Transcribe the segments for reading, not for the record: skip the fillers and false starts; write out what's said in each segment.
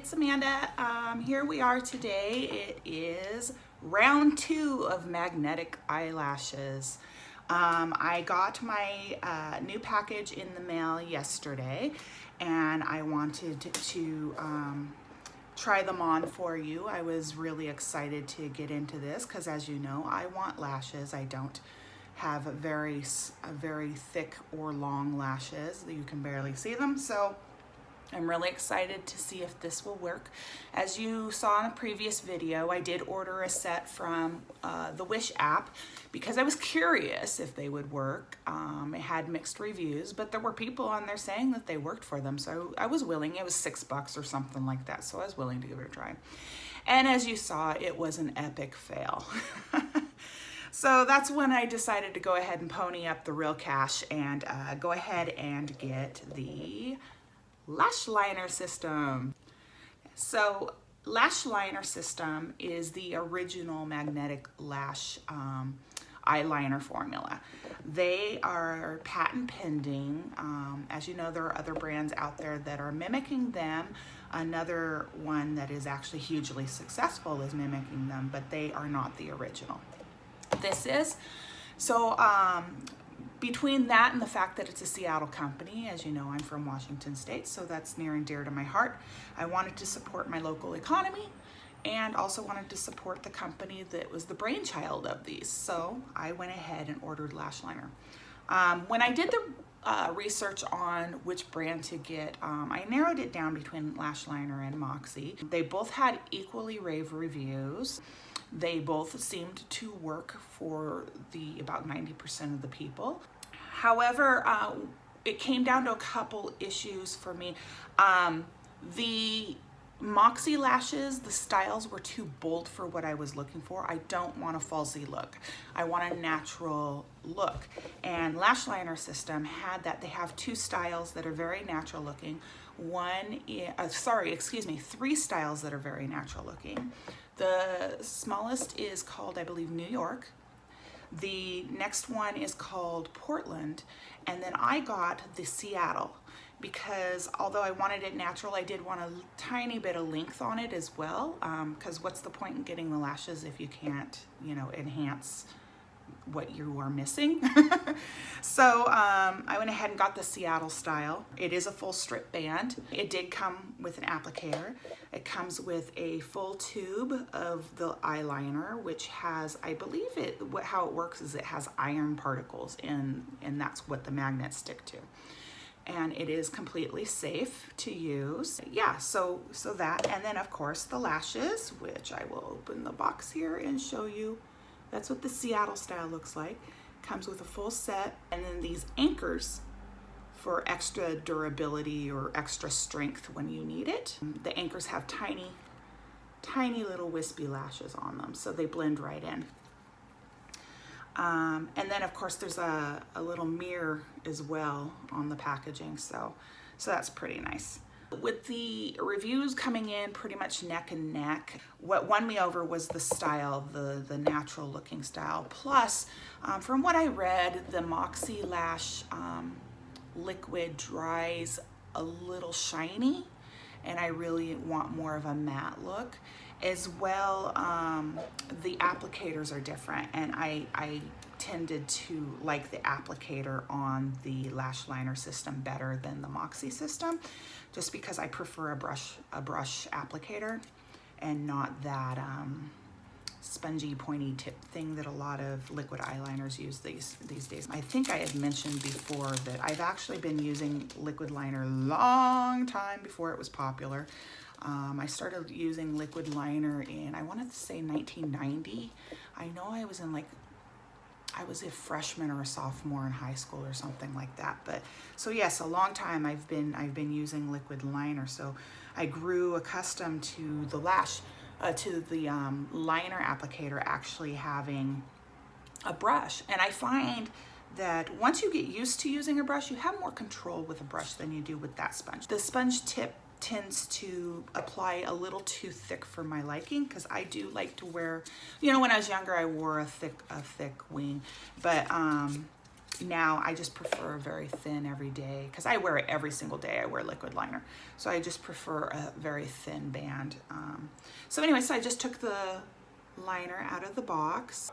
it's Amanda. Here we are today. It is round 2 of magnetic eyelashes. I got my new package in the mail yesterday, and I wanted to try them on for you. I was really excited to get into this because, as you know, I want lashes. I don't have very thick or long lashes. You can barely see them, so I'm really excited to see if this will work. As you saw in a previous video, I did order a set from the Wish app because I was curious if they would work. It had mixed reviews, but there were people on there saying that they worked for them, so I was willing. It was $6 or something like that, so I was willing to give it a try. And as you saw, it was an epic fail. So that's when I decided to go ahead and pony up the real cash and go ahead and get the LashLiner system. So LashLiner system is the original magnetic lash eyeliner formula. They are patent pending. As you know, there are other brands out there that are mimicking them. Another one that is actually hugely successful is mimicking them, but they are not the original. This is. So between that and the fact that it's a Seattle company, as you know, I'm from Washington State, so that's near and dear to my heart. I wanted to support my local economy and also wanted to support the company that was the brainchild of these. So I went ahead and ordered LashLiner. When I did the research on which brand to get, I narrowed it down between LashLiner and Moxie. They both had equally rave reviews. They both seemed to work for about 90% of the people. However, it came down to a couple issues for me. The Moxie lashes, the styles were too bold for what I was looking for. I don't want a falsy look. I want a natural look. And LashLiner system had that. They have 2 styles that are very natural looking. Three styles that are very natural looking. The smallest is called, I believe, New York. The next one is called Portland. And then I got the Seattle because although I wanted it natural, I did want a tiny bit of length on it as well. Because what's the point in getting the lashes if you can't, enhance what you are missing? So I went ahead and got the Seattle style. It is a full strip band. It did come with an applicator. It comes with a full tube of the eyeliner, which has, I believe how it works is it has iron particles and that's what the magnets stick to. And it is completely safe to use. Yeah, so that, and then of course the lashes, which I will open the box here and show you. That's what the Seattle style looks like. Comes with a full set, and then these anchors for extra durability or extra strength when you need it. The anchors have tiny little wispy lashes on them, so they blend right in. And then of course there's a little mirror as well on the packaging, so that's pretty nice. With the reviews coming in pretty much neck and neck, what won me over was the style, the natural looking style. Plus, from what I read, the Moxie Lash liquid dries a little shiny, and I really want more of a matte look. As well, the applicators are different, and I tended to like the applicator on the LashLiner system better than the Moxie system, just because I prefer a brush applicator and not that spongy pointy tip thing that a lot of liquid eyeliners use these days. I think I had mentioned before that I've actually been using liquid liner a long time before it was popular. I started using liquid liner in, I wanted to say 1990. I know I was a freshman or a sophomore in high school or something like that. But so yes, a long time I've been using liquid liner. So I grew accustomed to the liner applicator actually having a brush. And I find that once you get used to using a brush, you have more control with a brush than you do with that sponge. The sponge tip tends to apply a little too thick for my liking, because I do like to wear, when I was younger I wore a thick wing, but now I just prefer very thin every day because I wear it every single day. I wear liquid liner. So I just prefer a very thin band. So anyway, so I just took the liner out of the box.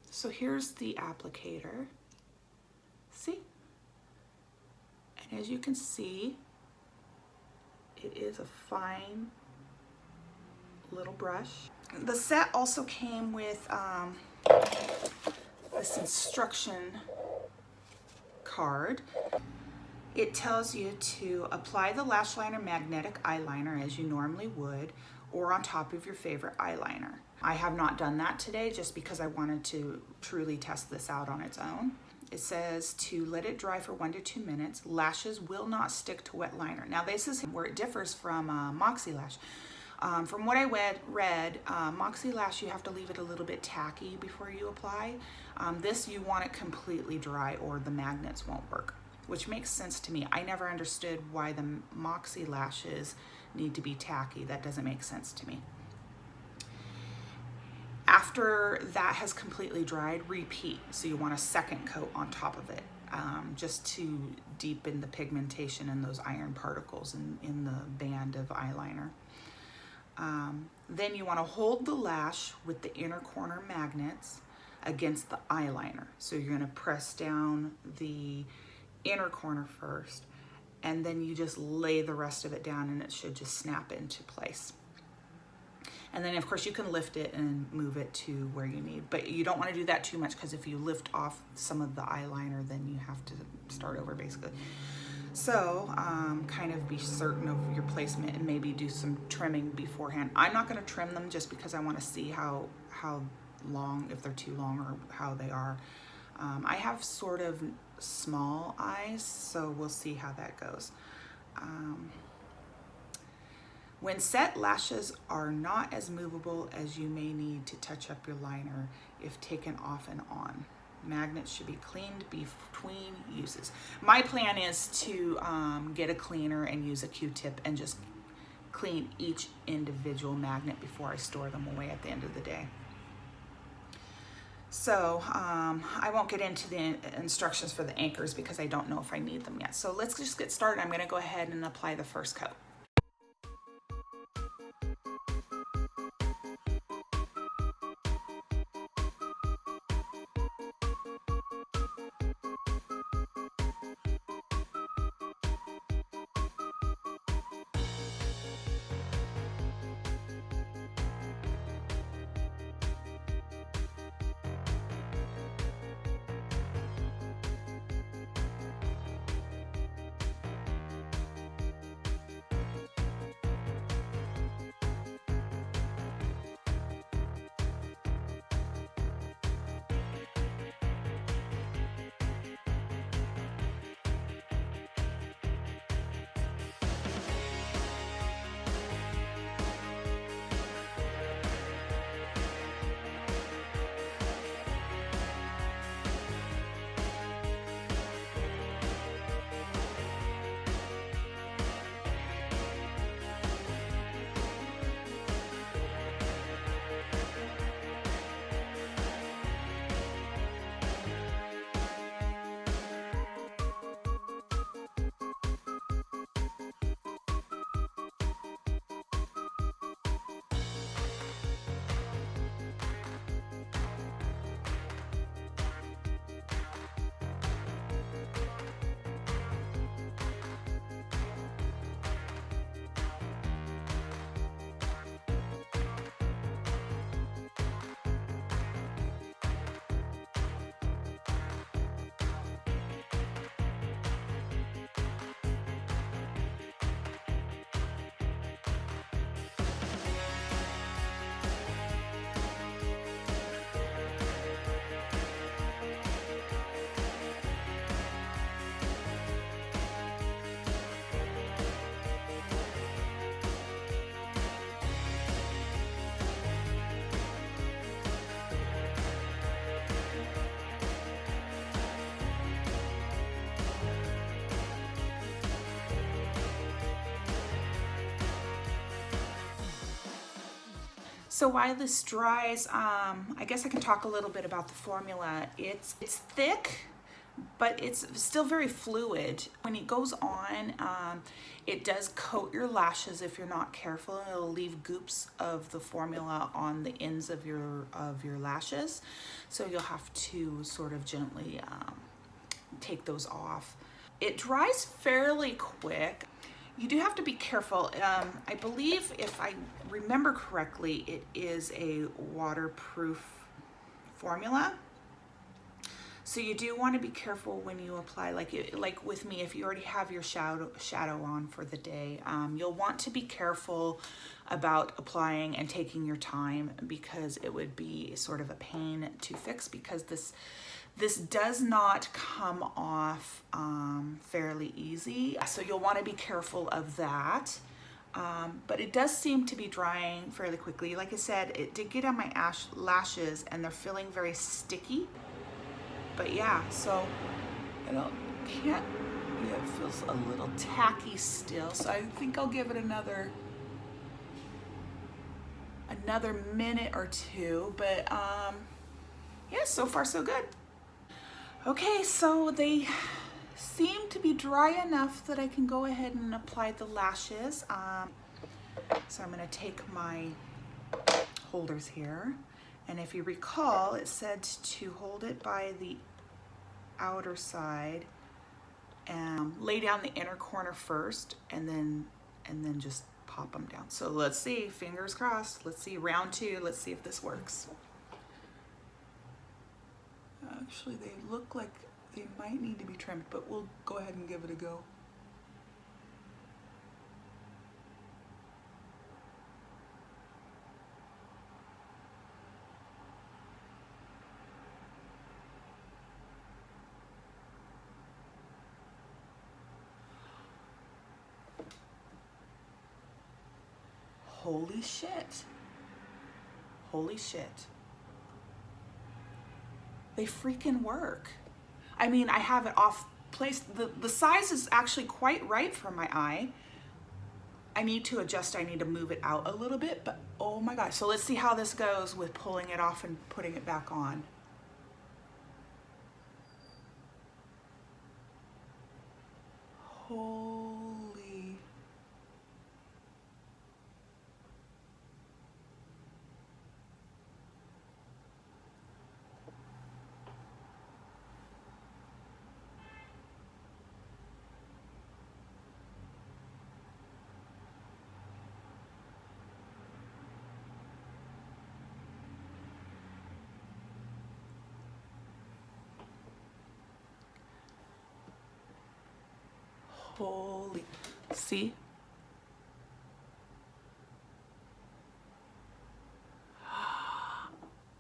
So here's the applicator. See? And as you can see, it is a fine little brush. The set also came with this instruction card. It tells you to apply the LashLiner Magnetic Eyeliner as you normally would, or on top of your favorite eyeliner. I have not done that today just because I wanted to truly test this out on its own. It says to let it dry for 1 to 2 minutes. Lashes will not stick to wet liner. Now this is where it differs from Moxie Lash. From what I read, Moxie Lash, you have to leave it a little bit tacky before you apply. This, you want it completely dry or the magnets won't work, which makes sense to me. I never understood why the Moxie Lashes need to be tacky. That doesn't make sense to me. After that has completely dried, repeat. So you want a second coat on top of it, just to deepen the pigmentation and those iron particles in the band of eyeliner. Then you want to hold the lash with the inner corner magnets against the eyeliner. So you're going to press down the inner corner first, and then you just lay the rest of it down and it should just snap into place. And then of course you can lift it and move it to where you need, but you don't want to do that too much because if you lift off some of the eyeliner, then you have to start over basically. So kind of be certain of your placement and maybe do some trimming beforehand. I'm not going to trim them just because I want to see how long, if they're too long or how they are. I have sort of small eyes, so we'll see how that goes. When set, lashes are not as movable as you may need to touch up your liner if taken off and on. Magnets should be cleaned between uses. My plan is to get a cleaner and use a Q-tip and just clean each individual magnet before I store them away at the end of the day. So I won't get into the instructions for the anchors because I don't know if I need them yet. So let's just get started. I'm going to go ahead and apply the first coat. So while this dries, I guess I can talk a little bit about the formula. It's thick, but it's still very fluid. When it goes on, it does coat your lashes if you're not careful, and it'll leave goops of the formula on the ends of your lashes. So you'll have to sort of gently take those off. It dries fairly quick. You do have to be careful. I believe, if I remember correctly, it is a waterproof formula. So you do want to be careful when you apply, like with me, if you already have your shadow on for the day, you'll want to be careful about applying and taking your time, because it would be sort of a pain to fix, because this does not come off fairly easy. So you'll want to be careful of that. But it does seem to be drying fairly quickly. Like I said, it did get on my lashes and they're feeling very sticky. But yeah, so yeah, it feels a little tacky still. So I think I'll give it another minute or two. But yeah, so far so good. Okay, so they seem to be dry enough that I can go ahead and apply the lashes. So I'm gonna take my holders here. And if you recall, it said to hold it by the outer side and lay down the inner corner first, and then just pop them down. So let's see, fingers crossed. Let's see, round 2. Let's see if this works. Actually, they look like they might need to be trimmed, but we'll go ahead and give it a go. Holy shit. Holy shit. They freaking work. I mean, I have it off place. The size is actually quite right for my eye. I need to adjust, I need to move it out a little bit, but oh my gosh. So let's see how this goes with pulling it off and putting it back on. Holy. Holy, see?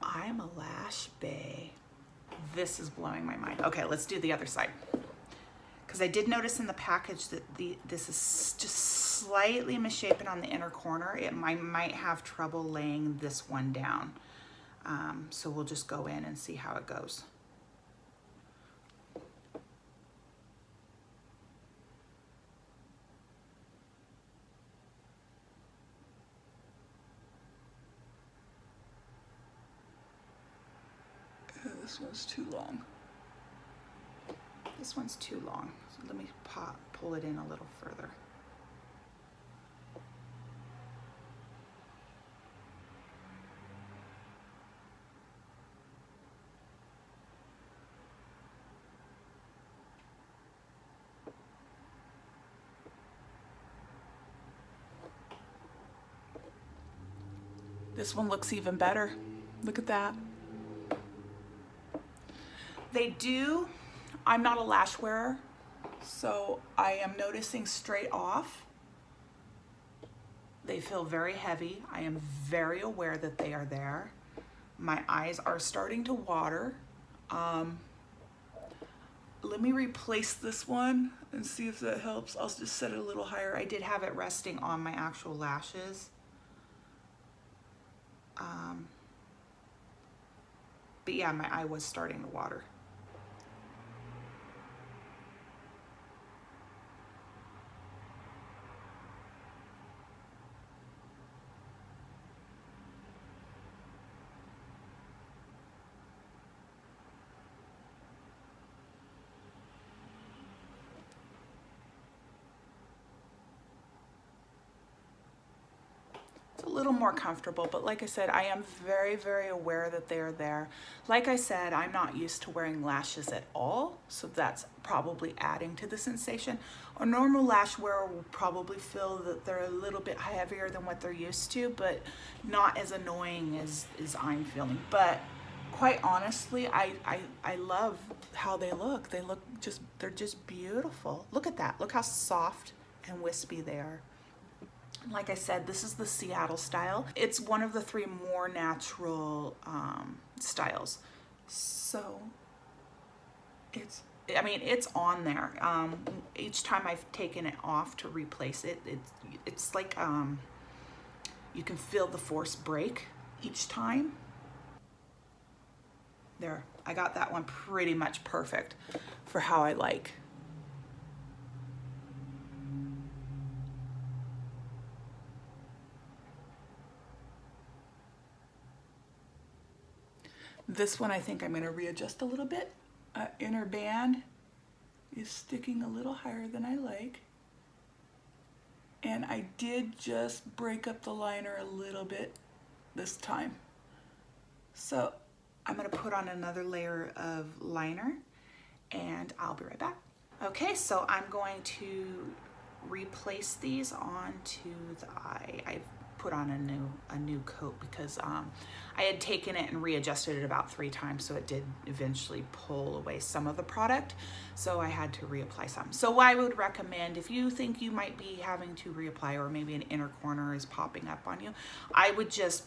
I'm a lash bae. This is blowing my mind. Okay, let's do the other side. Because I did notice in the package that this is just slightly misshapen on the inner corner. I might have trouble laying this one down. So we'll just go in and see how it goes. This one's too long. This one's too long. So let me pull it in a little further. This one looks even better. Look at that. They do, I'm not a lash wearer, so I am noticing straight off, they feel very heavy. I am very aware that they are there. My eyes are starting to water. Let me replace this one and see if that helps. I'll just set it a little higher. I did have it resting on my actual lashes. But yeah, my eye was starting to water. little more comfortable, but like I said, I am very, very aware that they're there. Like I said, I'm not used to wearing lashes at all, so that's probably adding to the sensation. A normal lash wearer will probably feel that they're a little bit heavier than what they're used to, but not as annoying as I'm feeling. But quite honestly, I love how they look. They're just beautiful. Look at that. Look how soft and wispy they are. Like I said, this is the Seattle style. It's one of the 3 more natural styles. So it's on there. Each time I've taken it off to replace it, it's like you can feel the force break each time. There, I got that one pretty much perfect for how I like. This one I think I'm going to readjust a little bit. Inner band is sticking a little higher than I like. And I did just break up the liner a little bit this time. So I'm going to put on another layer of liner and I'll be right back. Okay, so I'm going to replace these onto the eye. I've put on a new coat because I had taken it and readjusted it about 3 times, so it did eventually pull away some of the product, so I had to reapply some. So I would recommend, if you think you might be having to reapply, or maybe an inner corner is popping up on you, I would just,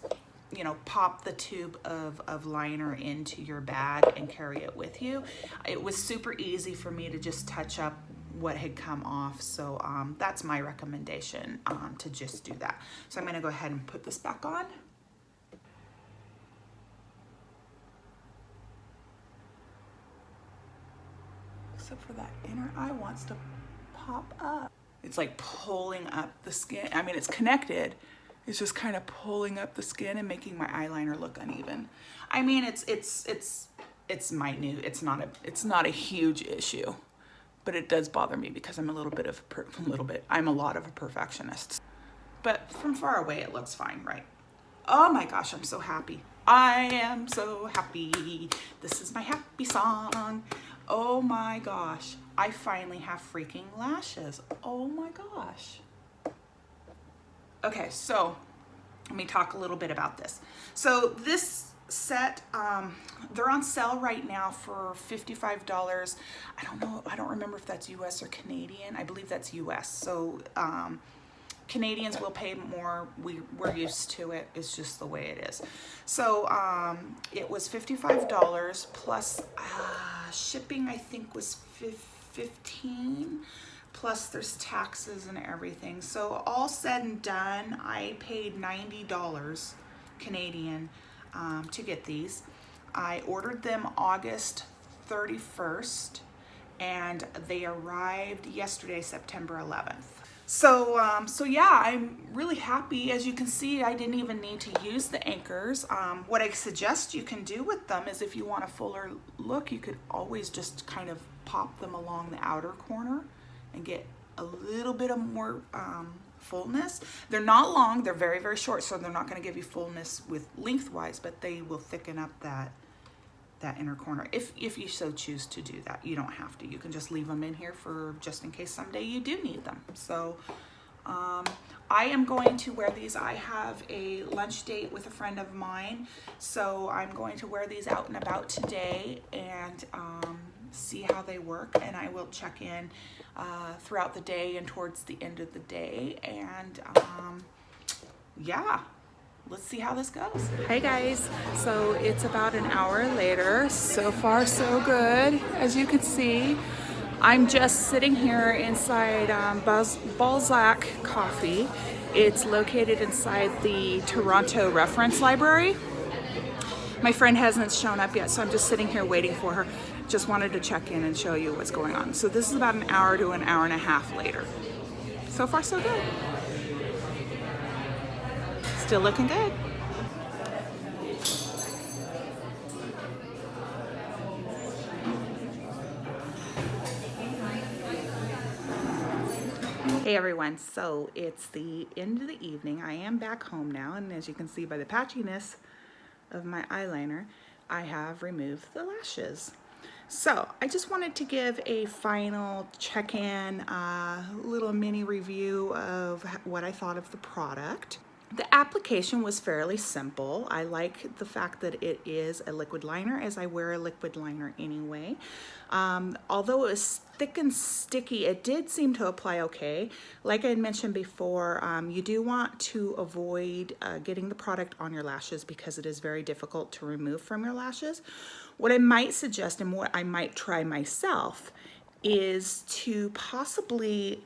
you know, pop the tube of liner into your bag and carry it with you. It was super easy for me to just touch up what had come off, so that's my recommendation, to just do that. So I'm going to go ahead and put this back on. Except for that inner eye wants to pop up. It's like pulling up the skin. I mean, it's connected. It's just kind of pulling up the skin and making my eyeliner look uneven. I mean, it's minute. It's not a huge issue. But it does bother me because I'm I'm a lot of a perfectionist. But from far away, it looks fine, right? Oh my gosh, I'm so happy. I am so happy. This is my happy song. Oh my gosh, I finally have freaking lashes. Oh my gosh. Okay, so let me talk a little bit about this. So this set, they're on sale right now for $55. I don't remember if that's US or Canadian. I believe that's US. So Canadians will pay more. We're used to it. It's just the way it is. So it was $55 plus shipping, I think, was $15, plus there's taxes and everything. So all said and done, I paid $90 Canadian to get these. I ordered them August 31st and they arrived yesterday, September 11th. So yeah, I'm really happy. As you can see, I didn't even need to use the anchors. What I suggest you can do with them is, if you want a fuller look, you could always just kind of pop them along the outer corner and get a little bit of more fullness. They're not long, they're very, very short, so they're not going to give you fullness with lengthwise, but they will thicken up that inner corner if you so choose to do that. You don't have to. You can just leave them in here for just in case someday you do need them. So I am going to wear these. I have a lunch date with a friend of mine, so I'm going to wear these out and about today and see how they work, and I will check in throughout the day and towards the end of the day, and yeah, let's see how this goes. Hey guys, so it's about an hour later. So far so good. As you can see, I'm just sitting here inside Balzac Coffee. It's located inside the Toronto Reference Library. My friend hasn't shown up yet, so I'm just sitting here waiting for her. Just wanted to check in and show you what's going on. So this is about an hour to an hour and a half later. So far so good. Still looking good. Hey everyone, so it's the end of the evening. I am back home now, and as you can see by the patchiness of my eyeliner, I have removed the lashes. So I just wanted to give a final check-in, little mini review of what I thought of the product. The application was fairly simple. I like the fact that it is a liquid liner, as I wear a liquid liner anyway. Although it was thick and sticky, it did seem to apply okay. Like I had mentioned before, you do want to avoid getting the product on your lashes because it is very difficult to remove from your lashes. What I might suggest and what I might try myself is to possibly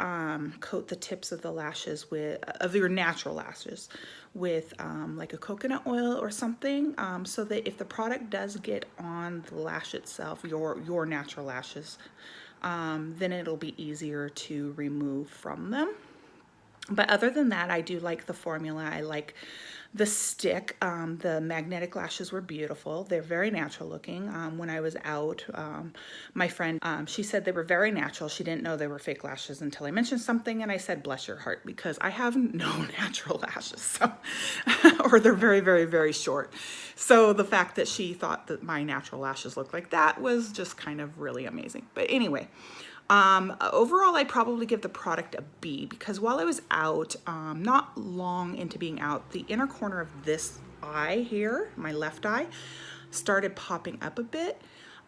coat the tips of the lashes with, of your natural lashes, with like a coconut oil or something, so that if the product does get on the lash itself, your natural lashes, then it'll be easier to remove from them. But other than that, I do like the formula. I like the stick. The magnetic lashes were beautiful. They're very natural looking. When I was out, my friend, she said they were very natural. She didn't know they were fake lashes until I mentioned something, and I said, bless your heart, because I have no natural lashes, so or they're very, very, very short. So the fact that she thought that my natural lashes looked like that was just kind of really amazing. But anyway, overall, I'd probably give the product a B, because while I was out, not long into being out, the inner corner of this eye here, my left eye, started popping up a bit.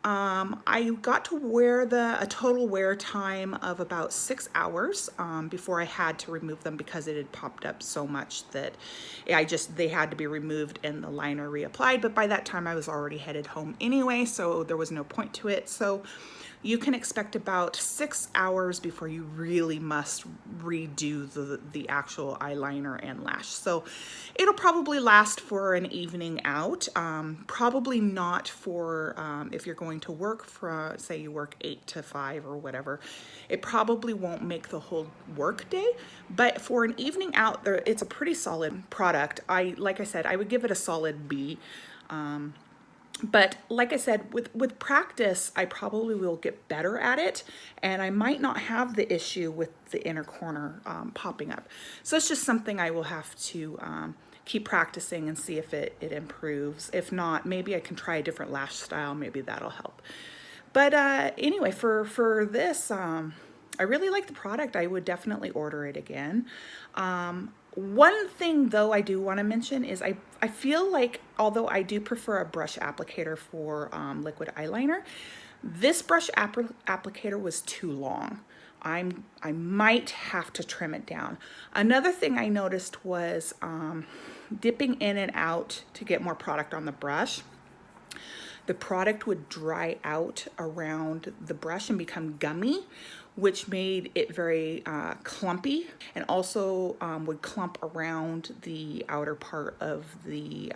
I got to wear a total wear time of about 6 hours before I had to remove them, because it had popped up so much that they had to be removed and the liner reapplied. But by that time I was already headed home anyway, so there was no point to it. So you can expect about 6 hours before you really must redo the actual eyeliner and lash. So it'll probably last for an evening out, probably not for if you're going to work for, say you work 8 to 5 or whatever. It probably won't make the whole work day, but for an evening out, it's a pretty solid product. Like I said, I would give it a solid B. But like I said, with practice, I probably will get better at it, and I might not have the issue with the inner corner popping up. So it's just something I will have to keep practicing and see if it improves. If not, maybe I can try a different lash style. Maybe that'll help. But anyway, for this, I really like the product. I would definitely order it again. One thing though I do want to mention is I feel like, although I do prefer a brush applicator for liquid eyeliner, this brush applicator was too long. I might have to trim it down. Another thing I noticed was dipping in and out to get more product on the brush. The product would dry out around the brush and become gummy, which made it very clumpy, and also would clump around the outer part of the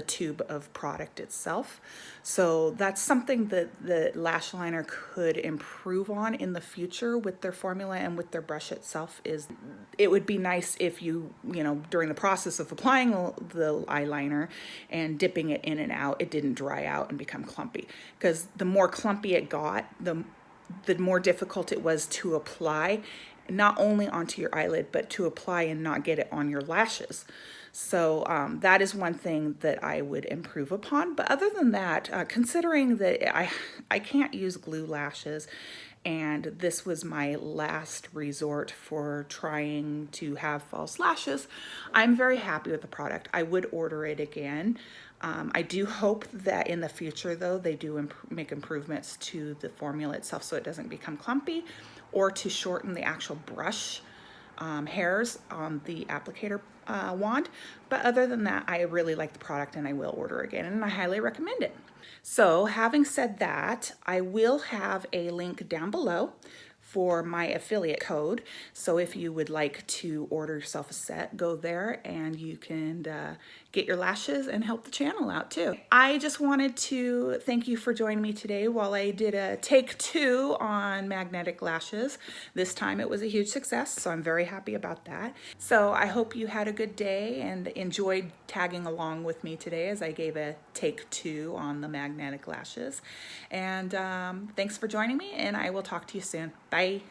tube of product itself. So that's something that the LashLiner could improve on in the future with their formula and with their brush itself. Is it would be nice if you know, during the process of applying the eyeliner and dipping it in and out, it didn't dry out and become clumpy, because the more clumpy it got, the more difficult it was to apply, not only onto your eyelid, but to apply and not get it on your lashes. So that is one thing that I would improve upon. But other than that, considering that I can't use glue lashes, and this was my last resort for trying to have false lashes, I'm very happy with the product. I would order it again. I do hope that in the future, though, they do make improvements to the formula itself so it doesn't become clumpy, or to shorten the actual brush hairs on the applicator wand. But other than that, I really like the product and I will order again, and I highly recommend it. So having said that, I will have a link down below for my affiliate code. So if you would like to order yourself a set, go there and you can get your lashes and help the channel out too. I just wanted to thank you for joining me today while I did a take 2 on magnetic lashes. This time it was a huge success, so I'm very happy about that. So I hope you had a good day and enjoyed tagging along with me today as I gave a take 2 on the magnetic lashes. And thanks for joining me, and I will talk to you soon. Bye.